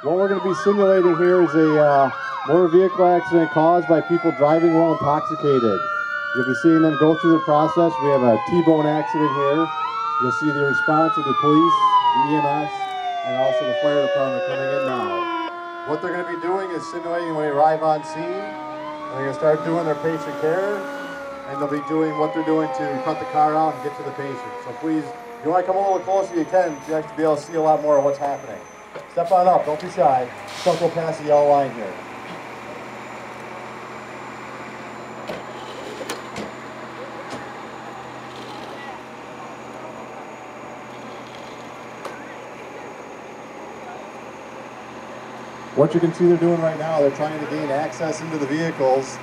What we're going to be simulating here is a motor vehicle accident caused by people driving while intoxicated. You'll be seeing them go through the process. We have a T-bone accident here. You'll see the response of the police, the EMS, and also the fire department coming in now. What they're going to be doing is simulating when they arrive on scene. And they're going to start doing their patient care, and they'll be doing what they're doing to cut the car out and get to the patient. So please, if you want to come a little closer, you can, to actually be able to see a lot more of what's happening. Step on up, don't be shy. Just don't go past the yellow line here. What you can see they're doing right now, they're trying to gain access into the vehicles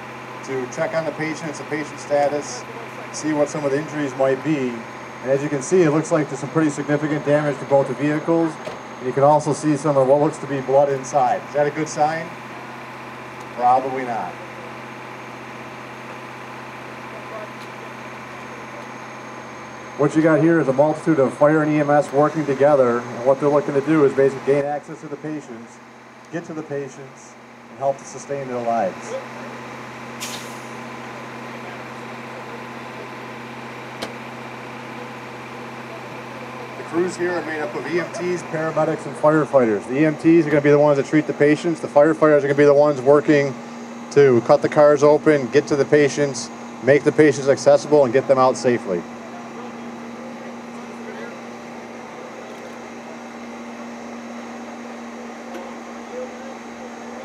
to check on the patients, the patient status, see what some of the injuries might be. And as you can see, it looks like there's some pretty significant damage to both the vehicles. And you can also see some of what looks to be blood inside. Is that a good sign? Probably not. What you got here is a multitude of fire and EMS working together, and what they're looking to do is basically gain access to the patients, get to the patients, and help to sustain their lives. The crews here are made up of EMTs, paramedics, and firefighters. The EMTs are going to be the ones that treat the patients. The firefighters are going to be the ones working to cut the cars open, get to the patients, make the patients accessible, and get them out safely.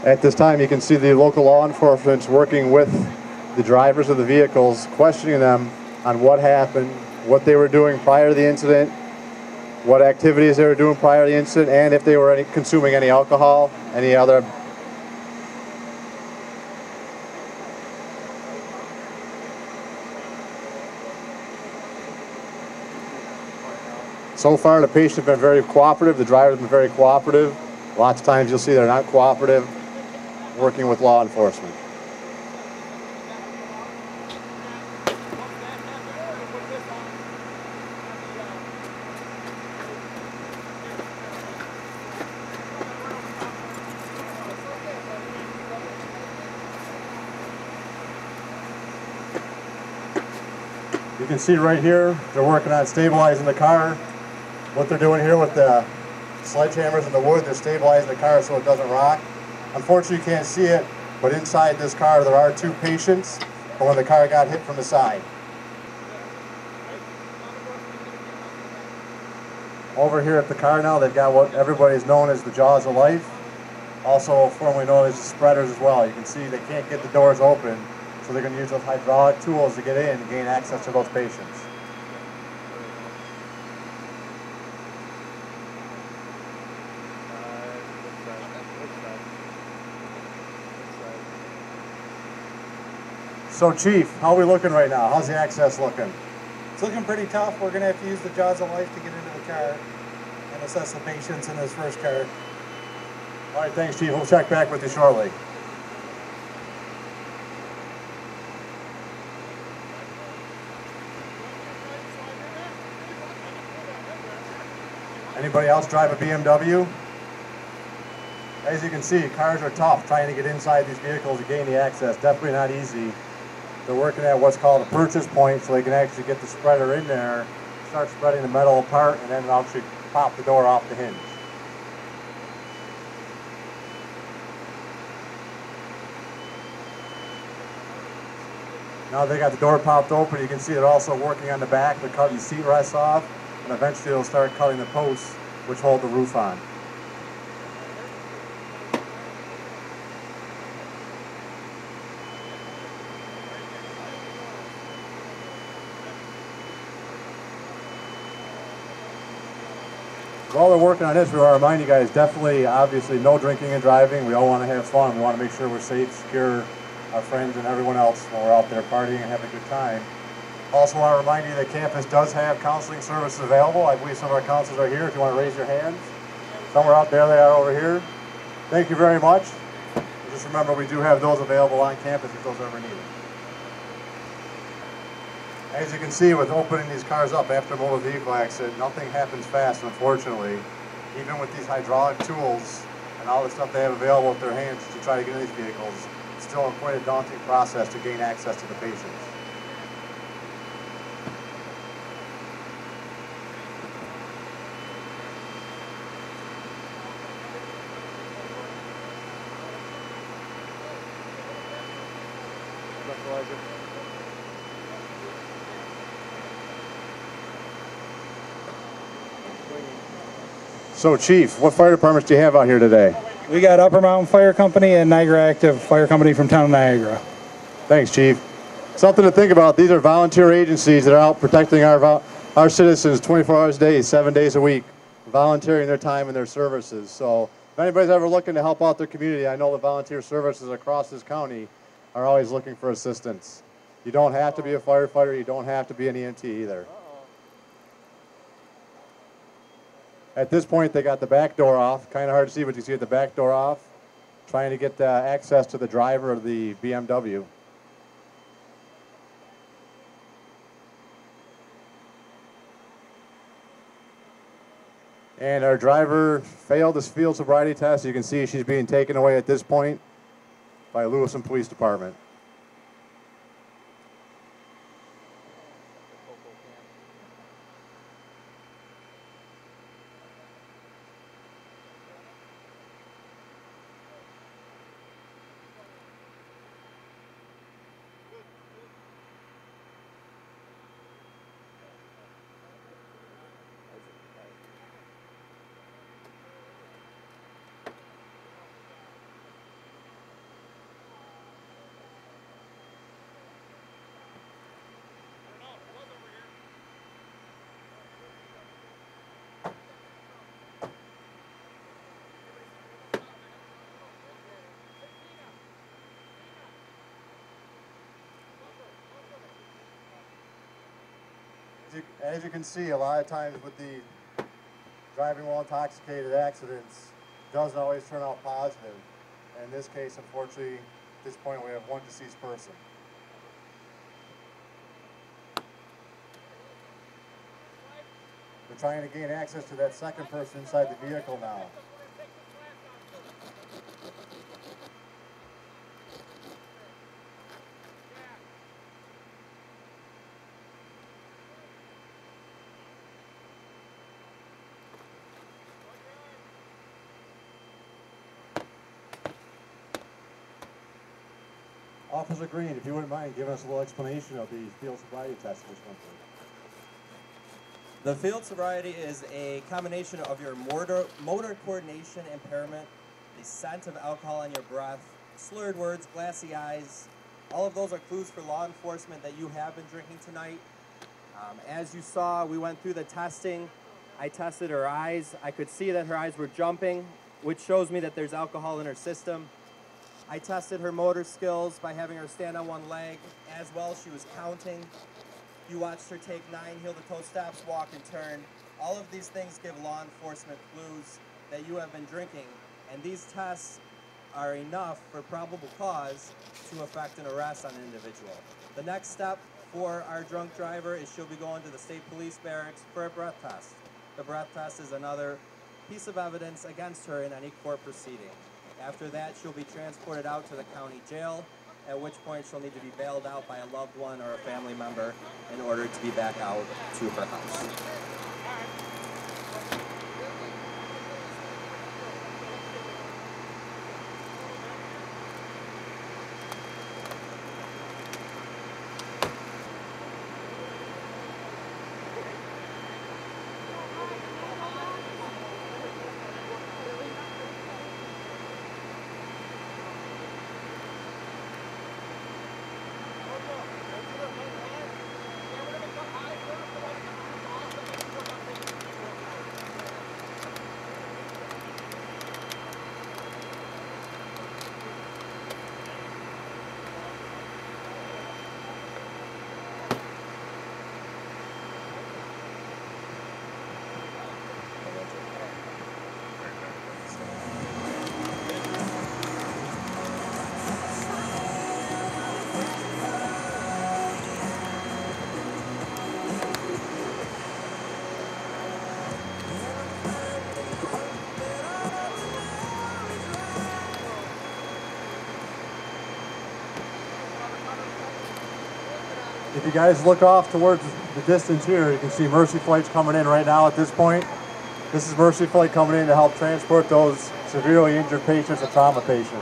At this time, you can see the local law enforcement working with the drivers of the vehicles, questioning them on what happened, what they were doing prior to the incident, what activities they were doing prior to the incident, and if they were consuming any alcohol, any other. So far, the patients have been very cooperative, the drivers have been very cooperative. Lots of times you'll see they're not cooperative, working with law enforcement. You can see right here, they're working on stabilizing the car. What they're doing here with the sledgehammers in the wood, they're stabilizing the car so it doesn't rock. Unfortunately, you can't see it, but inside this car there are two patients from when the car got hit from the side. Over here at the car now, they've got what everybody's known as the jaws of life, also formerly known as the spreaders as well. You can see they can't get the doors open, so they're going to use those hydraulic tools to get in and gain access to those patients. So Chief, how are we looking right now? How's the access looking? It's looking pretty tough. We're going to have to use the jaws of life to get into the car and assess the patients in this first car. All right, thanks Chief. We'll check back with you shortly. Anybody else drive a BMW? As you can see, cars are tough trying to get inside these vehicles to gain the access. Definitely not easy. They're working at what's called a purchase point, so they can actually get the spreader in there, start spreading the metal apart, and then actually pop the door off the hinge. Now they got the door popped open, you can see they're also working on the back. They're cutting the seat rests off, and eventually they'll start cutting the posts which hold the roof on. While they're working on this, we want to remind you guys, definitely, obviously, no drinking and driving. We all want to have fun. We want to make sure we're safe, secure, our friends and everyone else when we're out there partying and having a good time. Also want to remind you that campus does have counseling services available. I believe some of our counselors are here if you want to raise your hands. Somewhere out there, they are over here. Thank you very much. And just remember, we do have those available on campus if those are ever needed. As you can see, with opening these cars up after a motor vehicle accident, nothing happens fast, unfortunately. Even with these hydraulic tools, and all the stuff they have available at their hands to try to get in these vehicles, it's still quite a daunting process to gain access to the patients. So, Chief, what fire departments do you have out here today? We got Upper Mountain Fire Company and Niagara Active Fire Company from town of Niagara. Thanks, Chief. Something to think about. These are volunteer agencies that are out protecting our citizens 24 hours a day, 7 days a week, volunteering their time and their services. So if anybody's ever looking to help out their community, I know the volunteer services across this county are always looking for assistance. You don't have to be a firefighter. You don't have to be an EMT either. At this point, they got the back door off. Kind of hard to see, but you see the back door off, trying to get access to the driver of the BMW. And our driver failed this field sobriety test. You can see she's being taken away at this point by Lewiston Police Department. As you can see, a lot of times with the driving while intoxicated accidents, doesn't always turn out positive. And in this case, unfortunately, at this point, we have one deceased person. We're trying to gain access to that second person inside the vehicle now. Officer Green, if you wouldn't mind giving us a little explanation of the field sobriety test this month. The field sobriety is a combination of your motor coordination impairment, the scent of alcohol on your breath, slurred words, glassy eyes. All of those are clues for law enforcement that you have been drinking tonight. As you saw, we went through the testing. I tested her eyes. I could see that her eyes were jumping, which shows me that there's alcohol in her system. I tested her motor skills by having her stand on one leg. As well, she was counting. You watched her take 9 heel-to-toe steps, walk and turn. All of these things give law enforcement clues that you have been drinking, and these tests are enough for probable cause to affect an arrest on an individual. The next step for our drunk driver is she'll be going to the state police barracks for a breath test. The breath test is another piece of evidence against her in any court proceeding. After that, she'll be transported out to the county jail, at which point she'll need to be bailed out by a loved one or a family member in order to be back out to her house. if you guys look off towards the distance here, you can see Mercy Flight's coming in right now at this point. This is Mercy Flight coming in to help transport those severely injured patients and trauma patients.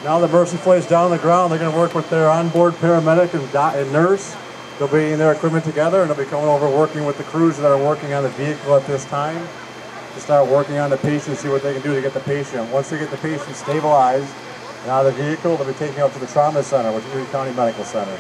Now the Mercy Flight's down on the ground, they're going to work with their onboard paramedic and nurse. They'll be in their equipment together, and they'll be coming over working with the crews that are working on the vehicle at this time to start working on the patient, see what they can do to get the patient. Once they get the patient stabilized and out of the vehicle, they'll be taking up to the trauma center, which is Erie County Medical Center.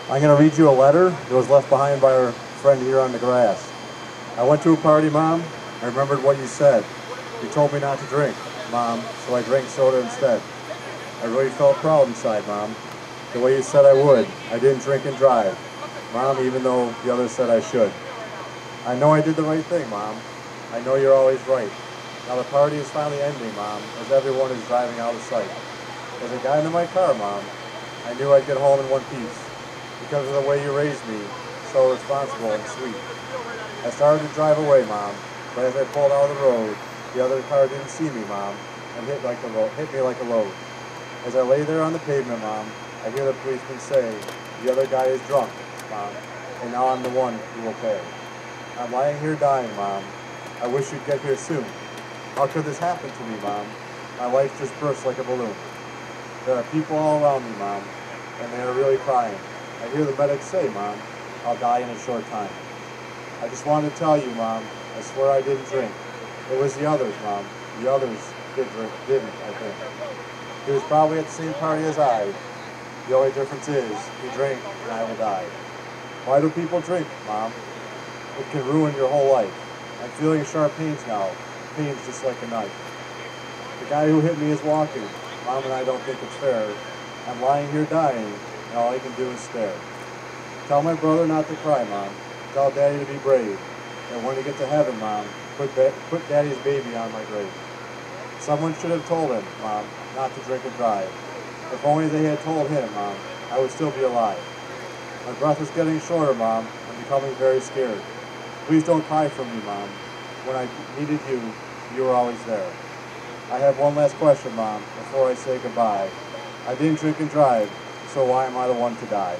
I'm going to read you a letter that was left behind by our friend here on the grass. I went to a party, Mom. I remembered what you said. You told me not to drink, Mom, so I drank soda instead. I really felt proud inside, Mom. The way you said I would. I didn't drink and drive, Mom, even though the others said I should. I know I did the right thing, Mom. I know you're always right. Now the party is finally ending, Mom, as everyone is driving out of sight. As I got into my car, Mom, I knew I'd get home in one piece. Because of the way you raised me, so responsible and sweet. I started to drive away, Mom, but as I pulled out of the road, the other car didn't see me, Mom, and hit me like a load. As I lay there on the pavement, Mom, I hear the policeman say, the other guy is drunk, Mom, and now I'm the one who will pay. I'm lying here dying, Mom. I wish you'd get here soon. How could this happen to me, Mom? My life just burst like a balloon. There are people all around me, Mom, and they are really crying. I hear the medics say, Mom, I'll die in a short time. I just wanted to tell you, Mom, I swear I didn't drink. It was the others, Mom. The others didn't, I think. He was probably at the same party as I. The only difference is, he drank and I will die. Why do people drink, Mom? It can ruin your whole life. I'm feeling sharp pains now. Pains just like a knife. The guy who hit me is walking. Mom and I don't think it's fair. I'm lying here dying. And all I can do is stare. Tell my brother not to cry, Mom. Tell Daddy to be brave. And when you get to heaven, Mom, put Daddy's baby on my grave. Someone should have told him, Mom, not to drink and drive. If only they had told him, Mom, I would still be alive. My breath is getting shorter, Mom. I'm becoming very scared. Please don't cry for me, Mom. When I needed you, you were always there. I have one last question, Mom, before I say goodbye. I didn't drink and drive. So why am I the one to die?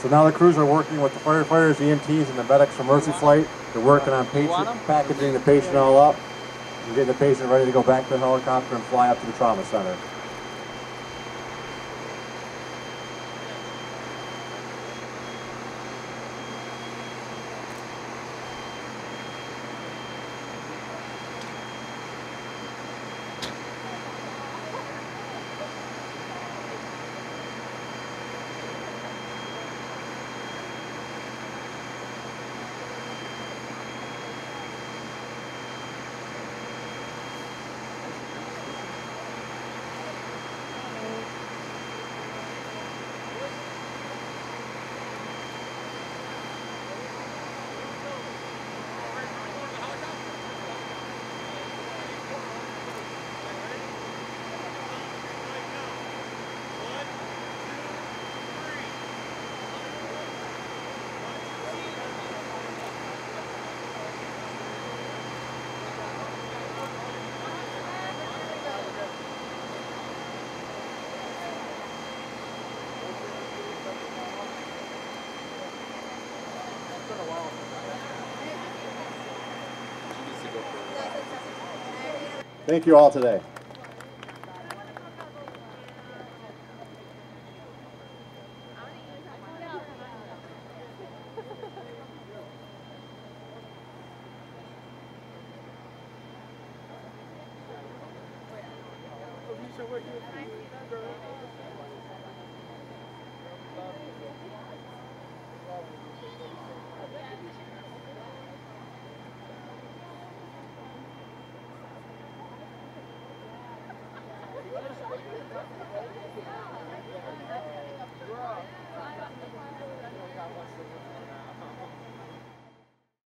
So now the crews are working with the firefighters, EMTs, and the medics from Mercy Flight. They're working on packaging the patient all up and getting the patient ready to go back to the helicopter and fly up to the trauma center. Thank you all today. What you